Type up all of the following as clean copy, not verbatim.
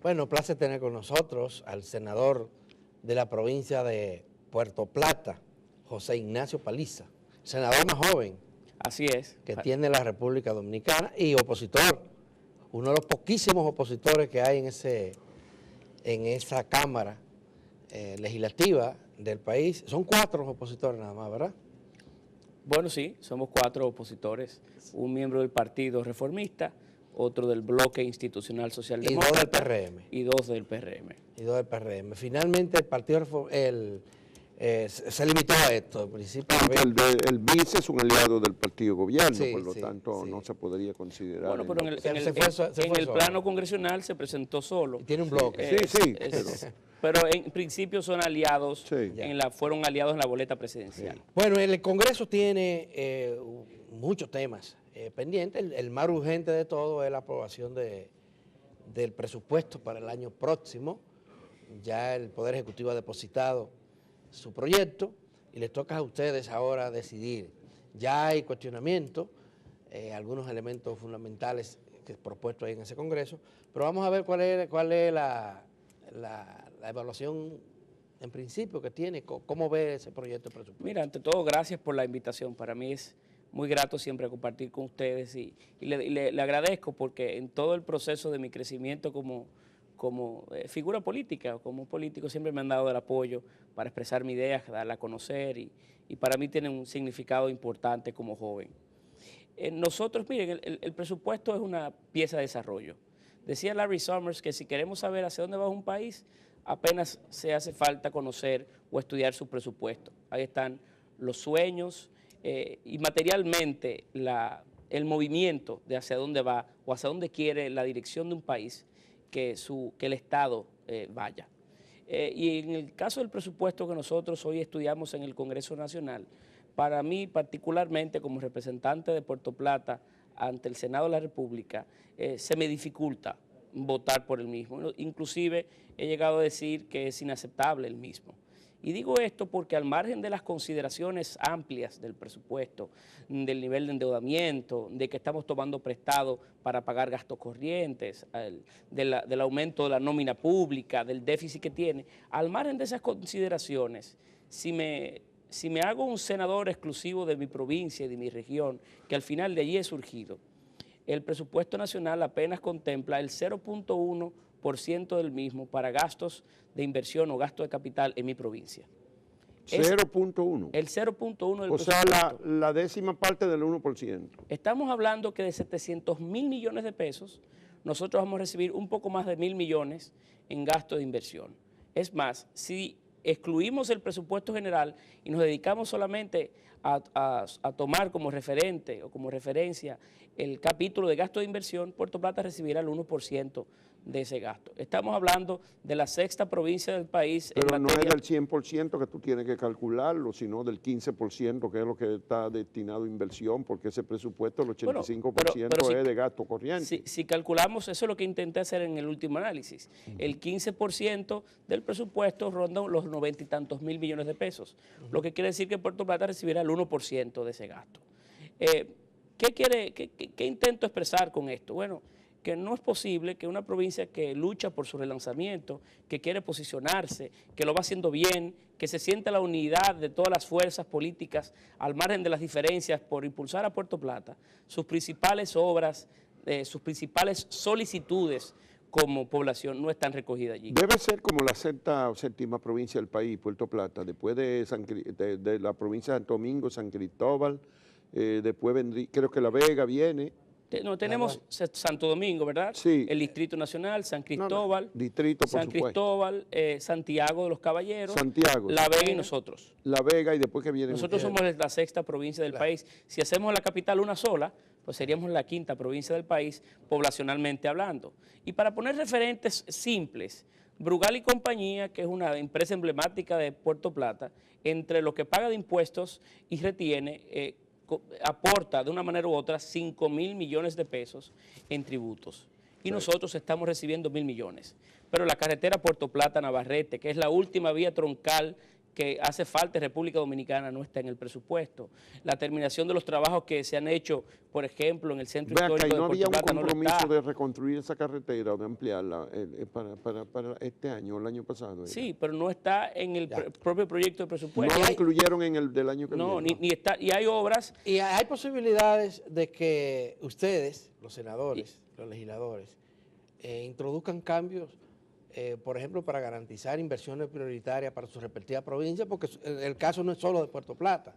Bueno, place tener con nosotros al senador de la provincia de Puerto Plata, José Ignacio Paliza, senador más joven Así es. que tiene la República Dominicana y opositor, uno de los poquísimos opositores que hay en esa Cámara legislativa del país. Son 4 opositores nada más, ¿verdad? Bueno, sí, somos 4 opositores, un miembro del Partido Reformista, otro del Bloque Institucional Socialdemócrata y 2 del PRM. Y 2 del PRM. Y 2 del PRM. Finalmente el Partido se limitó a esto, principalmente. El vice es un aliado del partido gobierno, Sí, por lo sí, tanto sí. no se podría considerar. Bueno, pero en el solo. plano congresional se presentó solo. Y tiene un bloque. Sí, pero en principio son aliados, Sí. fueron aliados en la boleta presidencial. Sí. Bueno, el Congreso tiene muchos temas pendientes. El más urgente de todo es la aprobación del presupuesto para el año próximo. Ya el Poder Ejecutivo ha depositado su proyecto y les toca a ustedes ahora decidir. Ya hay cuestionamiento, algunos elementos fundamentales que propuestos ahí en ese Congreso, pero vamos a ver cuál es la evaluación en principio que tiene, cómo ve ese proyecto de presupuesto. Mira, ante todo, gracias por la invitación. Para mí es muy grato siempre compartir con ustedes y le agradezco porque en todo el proceso de mi crecimiento como figura política, como político, siempre me han dado el apoyo para expresar mis ideas, darla a conocer y para mí tiene un significado importante como joven. Nosotros, miren, el presupuesto es una pieza de desarrollo. Decía Larry Summers que si queremos saber hacia dónde va un país, apenas se hace falta conocer o estudiar su presupuesto. Ahí están los sueños y materialmente el movimiento de hacia dónde va o hacia dónde quiere la dirección de un país que el Estado vaya. Y en el caso del presupuesto que nosotros hoy estudiamos en el Congreso Nacional, para mí particularmente como representante de Puerto Plata ante el Senado de la República, se me dificulta votar por el mismo. Inclusive he llegado a decir que es inaceptable el mismo. Y digo esto porque al margen de las consideraciones amplias del presupuesto, del nivel de endeudamiento, de que estamos tomando prestado para pagar gastos corrientes, del aumento de la nómina pública, del déficit que tiene, al margen de esas consideraciones, si me hago un senador exclusivo de mi provincia y de mi región, que al final de allí he surgido, el presupuesto nacional apenas contempla el 0.1% del mismo para gastos de inversión o gasto de capital en mi provincia. 0.1. El 0.1 del O sea, presupuesto. la décima parte del 1%. Estamos hablando que de 700.000 millones de pesos, nosotros vamos a recibir un poco más de 1.000 millones en gasto de inversión. Es más, si excluimos el presupuesto general y nos dedicamos solamente a tomar como referente o como referencia el capítulo de gasto de inversión, Puerto Plata recibirá el 1% de ese gasto. Estamos hablando de la 6ª provincia del país. Pero no es del 100% que tú tienes que calcularlo, sino del 15%, que es lo que está destinado a inversión, porque ese presupuesto, el 85% es de gasto corriente. Si calculamos, eso es lo que intenté hacer en el último análisis. El 15% del presupuesto ronda los 90 y tantos mil millones de pesos, lo que quiere decir que Puerto Plata recibirá el 1% de ese gasto. ¿Qué intento expresar con esto? Bueno, que no es posible que una provincia que lucha por su relanzamiento, que quiere posicionarse, que lo va haciendo bien, que se siente la unidad de todas las fuerzas políticas al margen de las diferencias por impulsar a Puerto Plata, sus principales obras, sus principales solicitudes como población no están recogidas allí. Debe ser como la 6ª o 7ª provincia del país, Puerto Plata, después de la provincia de Santo Domingo, San Cristóbal, después vendría, creo que La Vega viene. No, tenemos Santo Domingo, ¿verdad? Sí. El Distrito Nacional, San Cristóbal, Distrito, por San supuesto. Cristóbal, Santiago de los Caballeros, Santiago, La Vega y nosotros. La Vega y después que viene. Nosotros somos la 6ª provincia del país. Si hacemos la capital una sola, pues seríamos la 5ª provincia del país, poblacionalmente hablando. Y para poner referentes simples, Brugal y Compañía, que es una empresa emblemática de Puerto Plata, entre lo que paga de impuestos y retiene, aporta de una manera u otra 5.000 millones de pesos en tributos. Y nosotros estamos recibiendo 1.000 millones. Pero la carretera Puerto Plata-Navarrete, que es la última vía troncal que hace falta en República Dominicana no está en el presupuesto. La terminación de los trabajos que se han hecho, por ejemplo, en el centro Ve acá, histórico ¿y no de Puerto había un Plata no lo compromiso está. de reconstruir esa carretera o de ampliarla para este año o el año pasado? Sí, pero no está en el propio proyecto de No presupuesto. la incluyeron en el del año que No, viene. ni está, y hay obras. Y hay posibilidades de que ustedes, los senadores, los legisladores, introduzcan cambios, por ejemplo, para garantizar inversiones prioritarias para su respectiva provincia, porque el caso no es solo de Puerto Plata.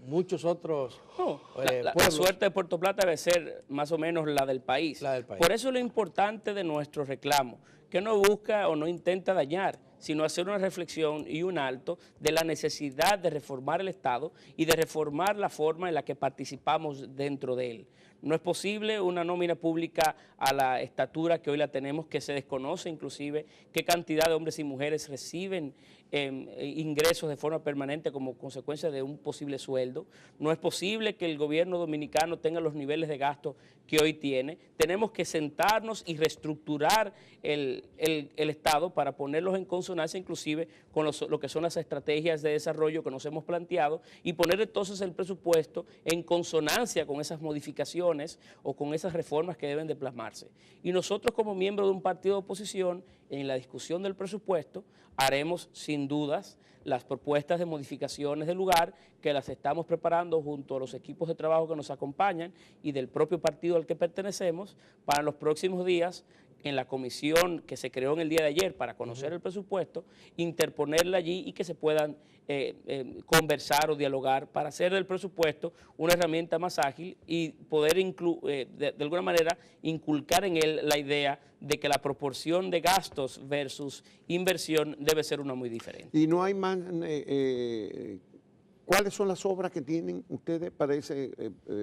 Muchos otros No, la pueblos. suerte de Puerto Plata debe ser más o menos la del país. La del país. Por eso es lo importante de nuestro reclamo, que no busca o no intenta dañar, sino hacer una reflexión y un alto de la necesidad de reformar el Estado y de reformar la forma en la que participamos dentro de él. No es posible una nómina pública a la estatura que hoy la tenemos, que se desconoce inclusive qué cantidad de hombres y mujeres reciben ingresos de forma permanente como consecuencia de un posible sueldo. No es posible que el gobierno dominicano tenga los niveles de gasto que hoy tiene. Tenemos que sentarnos y reestructurar el Estado para ponerlos en consonancia inclusive con lo que son las estrategias de desarrollo que nos hemos planteado y poner entonces el presupuesto en consonancia con esas modificaciones o con esas reformas que deben de plasmarse. Y nosotros como miembros de un partido de oposición, en la discusión del presupuesto, haremos sin dudas las propuestas de modificaciones del lugar que las estamos preparando junto a los equipos de trabajo que nos acompañan y del propio partido al que pertenecemos para los próximos días en la comisión que se creó en el día de ayer para conocer el presupuesto, interponerla allí y que se puedan conversar o dialogar para hacer del presupuesto una herramienta más ágil y poder de alguna manera inculcar en él la idea de que la proporción de gastos versus inversión debe ser una muy diferente. Y no hay más... ¿Cuáles son las obras que tienen ustedes para ese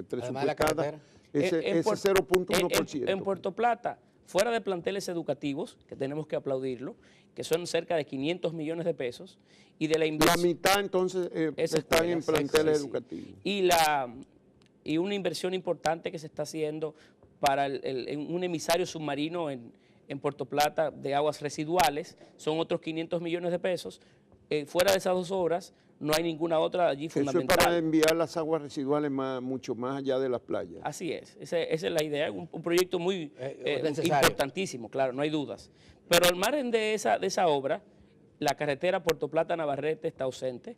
presupuestada? Ese 0.1%. En Puerto Plata, fuera de planteles educativos, que tenemos que aplaudirlo, que son cerca de 500 millones de pesos, y de la inversión... La mitad entonces están en planteles educativos. Y una inversión importante que se está haciendo para un emisario submarino en Puerto Plata de aguas residuales, son otros 500 millones de pesos. Fuera de esas dos obras, no hay ninguna otra allí fundamental. Eso es para enviar las aguas residuales mucho más allá de las playas. Así es, esa es la idea, un proyecto muy importantísimo, claro, no hay dudas. Pero al margen de esa obra, la carretera Puerto Plata-Navarrete está ausente.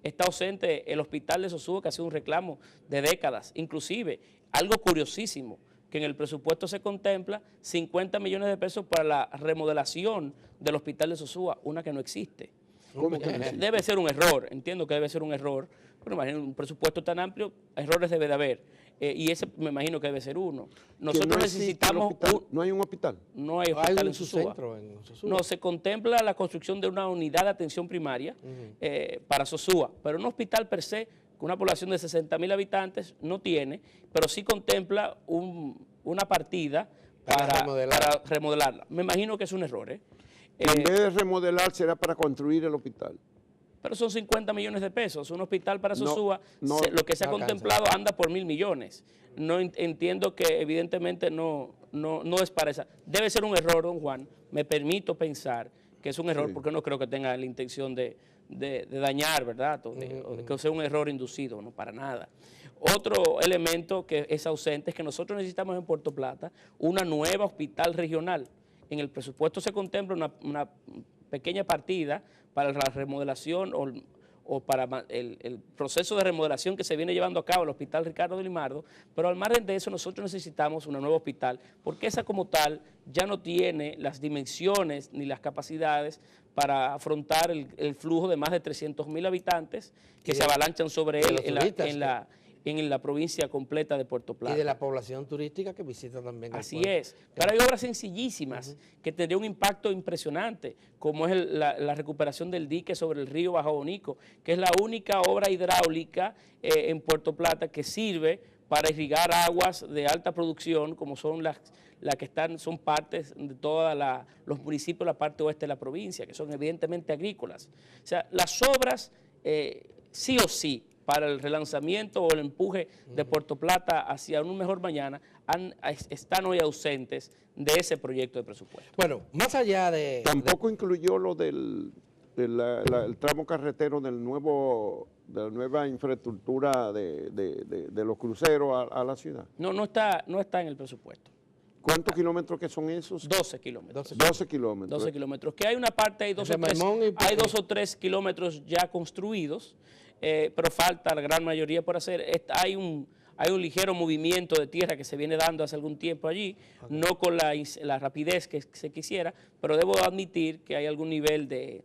Está ausente el hospital de Sosúa, que ha sido un reclamo de décadas. Inclusive, algo curiosísimo, que en el presupuesto se contempla 50 millones de pesos para la remodelación del hospital de Sosúa, una que no existe. ¿Cómo que no existe? Debe ser un error, entiendo que debe ser un error, pero imagino un presupuesto tan amplio, errores debe de haber, y ese me imagino que debe ser uno. Nosotros necesitamos... ¿No hay un hospital? No hay hospital hay en Sosúa. centro en Sosúa. No, se contempla la construcción de una unidad de atención primaria para Sosúa, pero un hospital per se, con una población de 60.000 habitantes, no tiene, pero sí contempla una partida para remodelarla. Me imagino que es un error, En vez de remodelar, será para construir el hospital. Pero son 50 millones de pesos. Un hospital para Sosúa, lo que se ha contemplado anda por 1.000 millones. No entiendo que evidentemente no es para esa. Debe ser un error, don Juan. Me permito pensar que es un error porque no creo que tenga la intención de dañar, ¿verdad? O de que sea un error inducido, no, para nada. Otro elemento que es ausente es que nosotros necesitamos en Puerto Plata una nueva hospital regional. En el presupuesto se contempla una pequeña partida para la remodelación o para el proceso de remodelación que se viene llevando a cabo el Hospital Ricardo de Limardo, pero al margen de eso nosotros necesitamos una nueva hospital porque esa como tal ya no tiene las dimensiones ni las capacidades para afrontar el flujo de más de 300.000 habitantes que se avalanchan sobre él en la provincia completa de Puerto Plata. Y de la población turística que visita también. Así es. Pero hay obras sencillísimas que tendrían un impacto impresionante, como es la recuperación del dique sobre el río Bajo Bonico, que es la única obra hidráulica en Puerto Plata que sirve para irrigar aguas de alta producción, como son las que son partes de todos los municipios de la parte oeste de la provincia, que son evidentemente agrícolas. O sea, las obras sí o sí, para el relanzamiento o el empuje de Puerto Plata hacia un mejor mañana, están hoy ausentes de ese proyecto de presupuesto. Bueno, más allá de... Tampoco incluyó lo del el tramo carretero de la nueva infraestructura de los cruceros a la ciudad? No está en el presupuesto. ¿Cuántos kilómetros que son esos? 12 kilómetros. 12 kilómetros. 12 kilómetros. Que hay una parte, hay dos o tres kilómetros ya construidos, pero falta la gran mayoría por hacer. Hay un ligero movimiento de tierra que se viene dando hace algún tiempo allí, no con la rapidez que se quisiera, pero debo admitir que hay algún nivel de...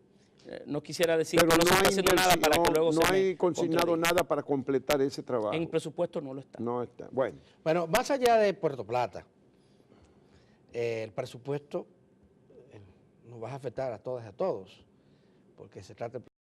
no quisiera decir pero que no se está haciendo nada para que luego no hay consignado nada para completar ese trabajo. En el presupuesto no lo está. No está. Bueno, más allá de Puerto Plata, el presupuesto nos va a afectar a todas y a todos, porque se trata